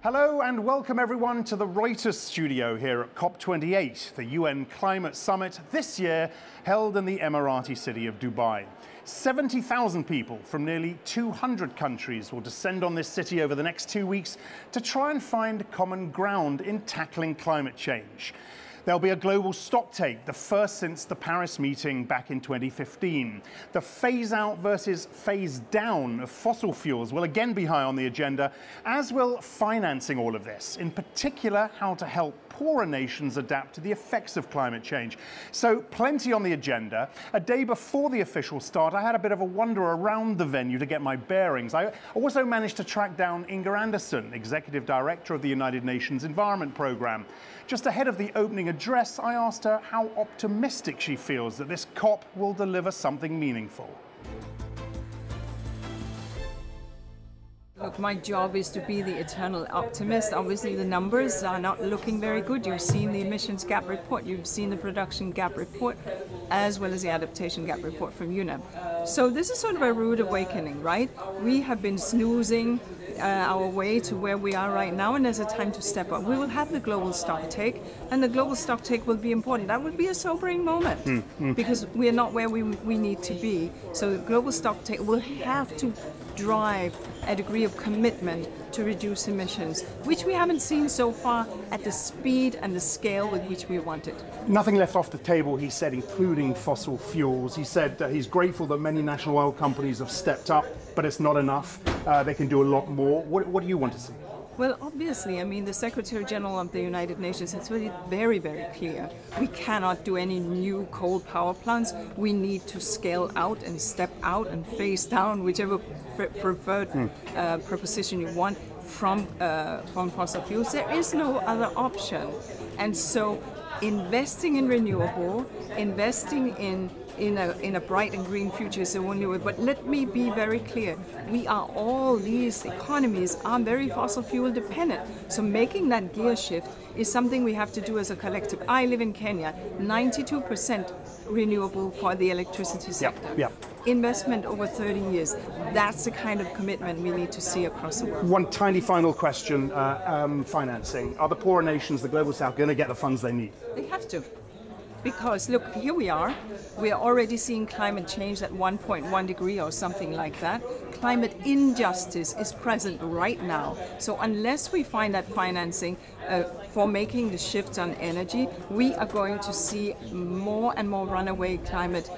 Hello and welcome everyone to the Reuters studio here at COP28, the UN Climate Summit this year held in the Emirati city of Dubai. 70,000 people from nearly 200 countries will descend on this city over the next 2 weeks to try and find common ground in tackling climate change. There'll be a global stocktake, the first since the Paris meeting back in 2015. The phase out versus phase down of fossil fuels will again be high on the agenda, as will financing all of this, in particular how to help poorer nations adapt to the effects of climate change. So plenty on the agenda. A day before the official start, I had a bit of a wander around the venue to get my bearings. I also managed to track down Inger Andersen, Executive Director of the United Nations Environment Programme. Just ahead of the opening address, I asked her how optimistic she feels that this COP will deliver something meaningful. Look, my job is to be the eternal optimist. Obviously, the numbers are not looking very good. You've seen the emissions gap report, you've seen the production gap report, as well as the adaptation gap report from UNEP. So this is sort of a rude awakening, right? We have been snoozing our way to where we are right now, and there's a time to step up. We will have the global stocktake, and the global stocktake will be important. That will be a sobering moment because we are not where we need to be. So the global stocktake will have to drive a degree of commitment to reduce emissions, which we haven't seen so far at the speed and the scale with which we want it. Nothing left off the table, he said, including fossil fuels. He said he's grateful that many national oil companies have stepped up, but it's not enough. They can do a lot more. What do you want to see? Well, obviously, I mean, the Secretary General of the United Nations has made it very, very clear. We cannot do any new coal power plants. We need to scale out and step out and phase down, whichever preferred proposition you want, from fossil fuels. There is no other option. And so investing in renewable, investing in a bright and green future is the only way. But let me be very clear. These economies are very fossil fuel dependent. So making that gear shift is something we have to do as a collective. I live in Kenya, 92% renewable for the electricity sector. Yep. Investment over 30 years. That's the kind of commitment we need to see across the world. One tiny final question, financing. Are the poorer nations, the Global South, going to get the funds they need? They have to. Because look, here we are already seeing climate change at 1.1 degree or something like that. Climate injustice is present right now. So unless we find that financing for making the shifts on energy, we are going to see more and more runaway climate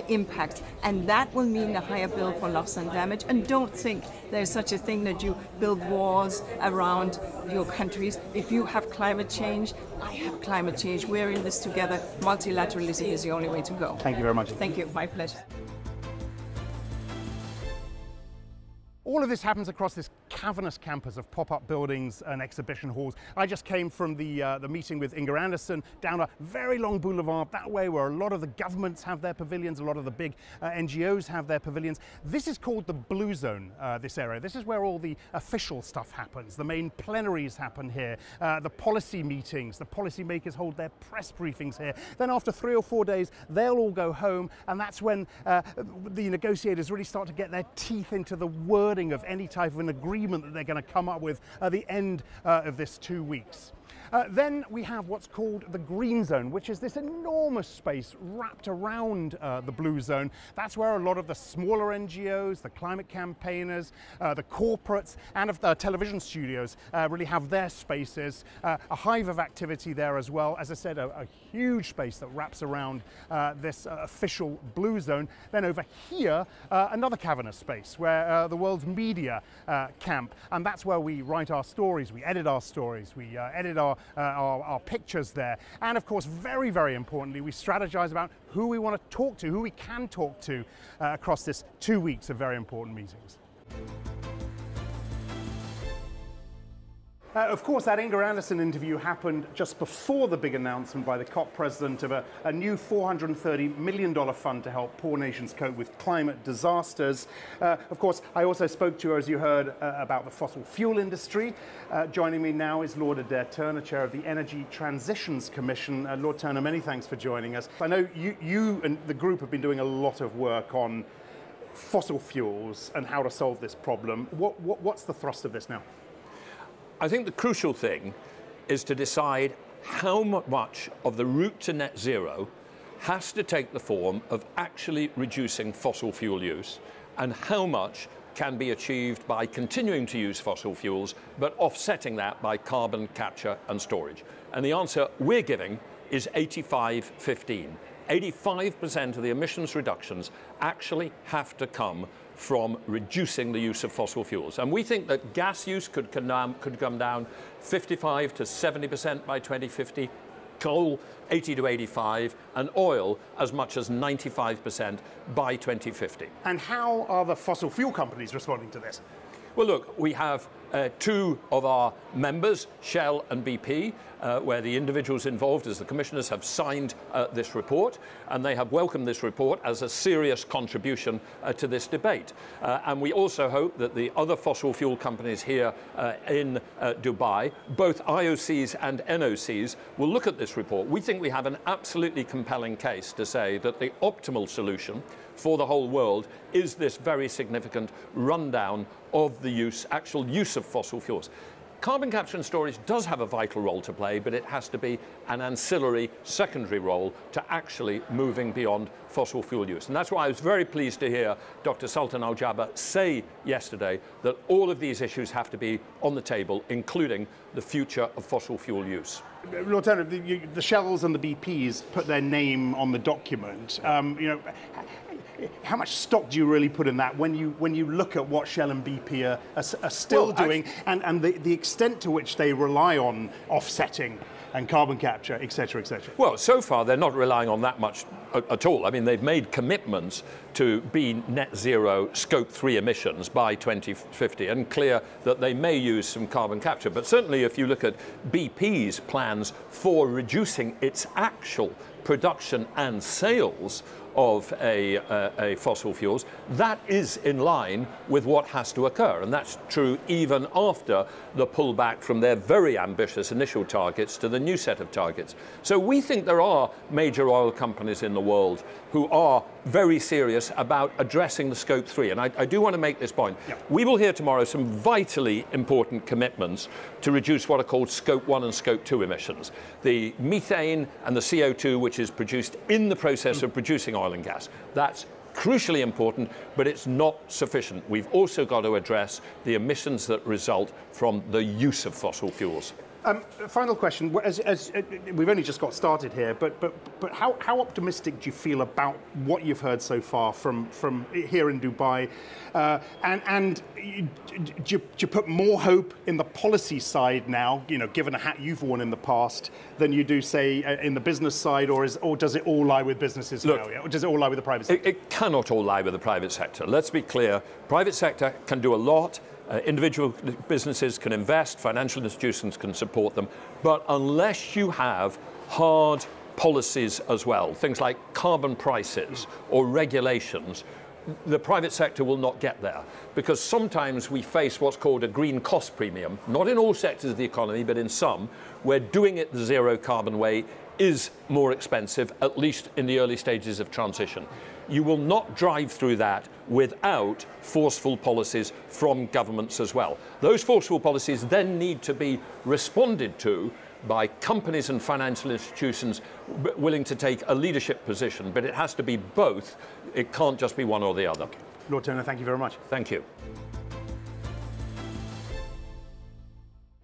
impact. And that will mean a higher bill for loss and damage. And don't think there's such a thing that you build walls around your countries. If you have climate change, I have climate change. We're in this together. Multilateralism is the only way to go. Thank you very much. Thank you. My pleasure. All of this happens across this cavernous campus of pop-up buildings and exhibition halls. I just came from the meeting with Inger Andersen down a very long boulevard that way where a lot of the governments have their pavilions, a lot of the big NGOs have their pavilions. This is called the Blue Zone, this area. This is where all the official stuff happens. The main plenaries happen here, the policy meetings, the policymakers hold their press briefings here. Then after 3 or 4 days, they'll all go home, and that's when the negotiators really start to get their teeth into the wording of any type of an agreement that they're going to come up with at the end of this 2 weeks. Then we have what's called the Green Zone, which is this enormous space wrapped around the Blue Zone. That's where a lot of the smaller NGOs, the climate campaigners, the corporates, and of the television studios really have their spaces. A hive of activity there as well. As I said, a huge space that wraps around this official Blue Zone. Then over here, another cavernous space where the world's media camp, and that's where we write our stories, we edit our stories, we edit our pictures there. And of course, very, very importantly, we strategize about who we want to talk to, who we can talk to across this 2 weeks of very important meetings. Of course, that Inger Andersen interview happened just before the big announcement by the COP president of a new $430 million fund to help poor nations cope with climate disasters. Of course, I also spoke to her, as you heard, about the fossil fuel industry. Joining me now is Lord Adair Turner, chair of the Energy Transitions Commission. Lord Turner, many thanks for joining us. I know you and the group have been doing a lot of work on fossil fuels and how to solve this problem. What's the thrust of this now? I think the crucial thing is to decide how much of the route to net zero has to take the form of actually reducing fossil fuel use, and how much can be achieved by continuing to use fossil fuels, but offsetting that by carbon capture and storage. And the answer we're giving is 85-15. 85% of the emissions reductions actually have to come from reducing the use of fossil fuels. And we think that gas use could come down 55 to 70% by 2050, coal 80 to 85, and oil as much as 95% by 2050. And how are the fossil fuel companies responding to this? Well, look, we have two of our members, Shell and BP, where the individuals involved as the commissioners have signed this report, and they have welcomed this report as a serious contribution to this debate. And we also hope that the other fossil fuel companies here in Dubai, both IOCs and NOCs, will look at this report. We think we have an absolutely compelling case to say that the optimal solution for the whole world is this very significant rundown of the actual use of fossil fuels. Carbon capture and storage does have a vital role to play, but it has to be an ancillary, secondary role to actually moving beyond fossil fuel use. And that's why I was very pleased to hear Dr. Sultan Al Jaber say yesterday that all of these issues have to be on the table, including the future of fossil fuel use. Lieutenant, the Shells and the BPs put their name on the document. How much stock do you really put in that when you look at what Shell and BP are still doing, and the extent to which they rely on offsetting and carbon capture, et cetera, et cetera? Well, so far they're not relying on that much at all. I mean, they've made commitments to be net zero Scope 3 emissions by 2050, and clear that they may use some carbon capture. But certainly if you look at BP's plans for reducing its actual production and sales of a fossil fuels, that is in line with what has to occur. And that's true even after the pullback from their very ambitious initial targets to the new set of targets. So we think there are major oil companies in the world who are very serious about addressing the Scope 3. And I do want to make this point. Yeah. We will hear tomorrow some vitally important commitments to reduce what are called Scope 1 and Scope 2 emissions. The methane and the CO2 which is produced in the process of producing oil and gas. That's crucially important, but it's not sufficient. We've also got to address the emissions that result from the use of fossil fuels. Final question. As we've only just got started here, but how optimistic do you feel about what you've heard so far from here in Dubai? And do you put more hope in the policy side now, given a hat you've worn in the past, than you do, say, in the business side, or does it all lie with businesses now? Or does it all lie with the private sector? It cannot all lie with the private sector. Let's be clear. Private sector can do a lot. Individual businesses can invest, financial institutions can support them, but unless you have hard policies as well, things like carbon prices or regulations, the private sector will not get there, because sometimes we face what's called a green cost premium, not in all sectors of the economy, but in some, where doing it the zero carbon way is more expensive, at least in the early stages of transition. You will not drive through that without forceful policies from governments as well. Those forceful policies then need to be responded to by companies and financial institutions willing to take a leadership position, but it has to be both. It can't just be one or the other. Okay. Lord Turner, thank you very much. Thank you.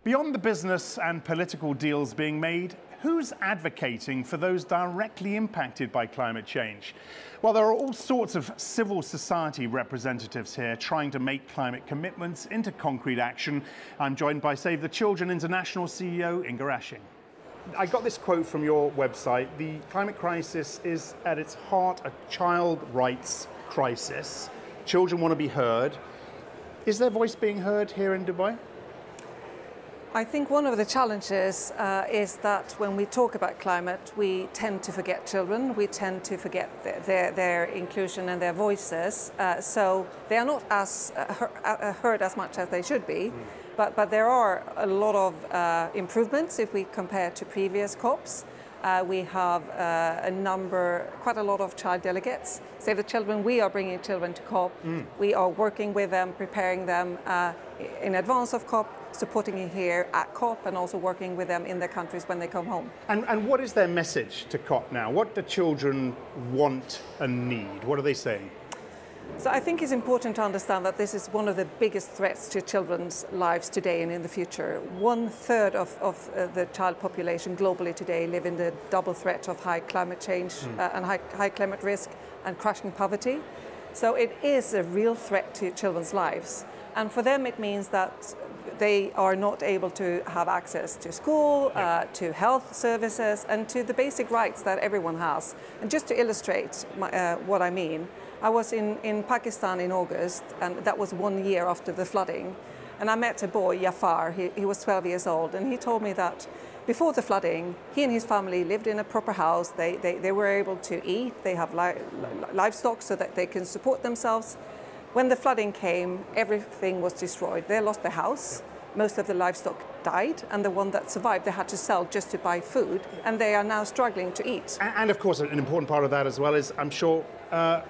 Beyond the business and political deals being made, who's advocating for those directly impacted by climate change? Well, there are all sorts of civil society representatives here trying to make climate commitments into concrete action. I'm joined by Save the Children International CEO Inga Ashing. I got this quote from your website: the climate crisis is at its heart a child rights crisis. Children want to be heard. Is their voice being heard here in Dubai? I think one of the challenges is that when we talk about climate, we tend to forget children. We tend to forget their inclusion and their voices. So they are not as heard as much as they should be. But there are a lot of improvements if we compare to previous COPs. We have quite a lot of child delegates. Save the Children, we are bringing children to COP. We are working with them, preparing them in advance of COP, supporting it here at COP, and also working with them in their countries when they come home. And what is their message to COP now? What do children want and need? What are they saying? So I think it's important to understand that this is one of the biggest threats to children's lives today and in the future. 1/3 of the child population globally today live in the double threat of high climate change and high climate risk and crushing poverty. So it is a real threat to children's lives. And for them it means that they are not able to have access to school, to health services, and to the basic rights that everyone has. And just to illustrate what I mean, I was in Pakistan in August, and that was 1 year after the flooding. And I met a boy, Jafar, he was 12 years old, and he told me that before the flooding, he and his family lived in a proper house. They were able to eat, they have livestock so that they can support themselves. When the flooding came, everything was destroyed. They lost their house, most of the livestock died, and the one that survived they had to sell just to buy food, and they are now struggling to eat. And of course, an important part of that as well is, I'm sure,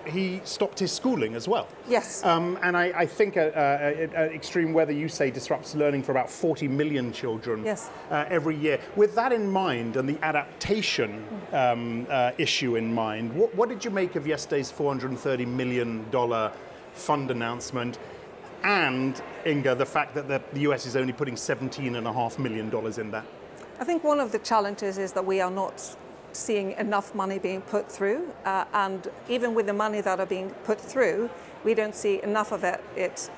he stopped his schooling as well. Yes. And I think extreme weather, you say, disrupts learning for about 40 million children every year. With that in mind and the adaptation issue in mind, what did you make of yesterday's $430 million fund announcement? And, Inga, the fact that the US is only putting $17.5 million in that? I think one of the challenges is that we are not seeing enough money being put through, and even with the money that are being put through, we don't see enough of it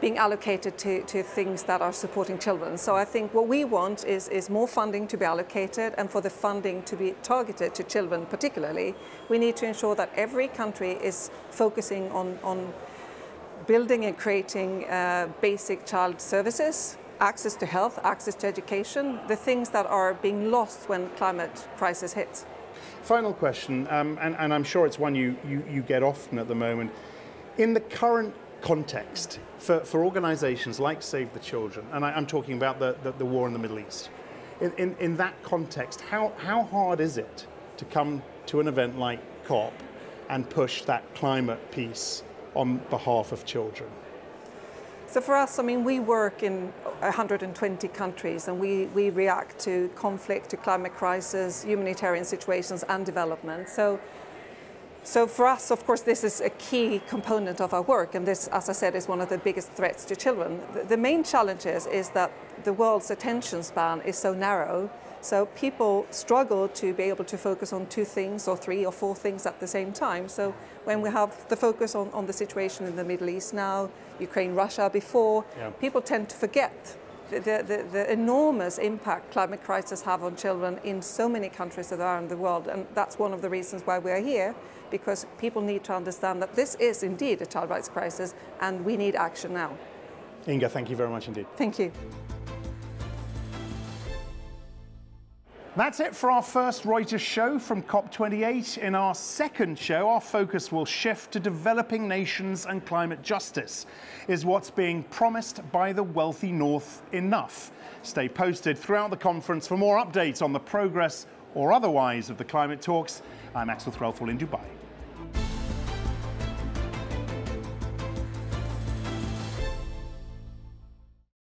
being allocated to things that are supporting children. So I think what we want is more funding to be allocated, and for the funding to be targeted to children particularly, we need to ensure that every country is focusing on building and creating basic child services, access to health, access to education, the things that are being lost when climate crisis hits. Final question, and I'm sure it's one you get often at the moment. In the current context, for organizations like Save the Children, and I'm talking about the war in the Middle East, in that context, how hard is it to come to an event like COP and push that climate piece on behalf of children? So for us, I mean, we work in 120 countries, and we react to conflict, to climate crisis, humanitarian situations and development. So for us, of course, this is a key component of our work, and this, as I said, is one of the biggest threats to children. The main challenge is that the world's attention span is so narrow, so people struggle to be able to focus on 2 things or 3 or 4 things at the same time. So when we have the focus on the situation in the Middle East now, Ukraine, Russia before, people tend to forget the enormous impact climate crisis have on children in so many countries around the world. And that's one of the reasons why we are here, because people need to understand that this is indeed a child rights crisis and we need action now. Inga, thank you very much indeed. Thank you. That's it for our first Reuters show from COP28. In our second show, our focus will shift to developing nations and climate justice. Is what's being promised by the wealthy North enough? Stay posted throughout the conference for more updates on the progress or otherwise of the climate talks. I'm Axel Threlfall in Dubai.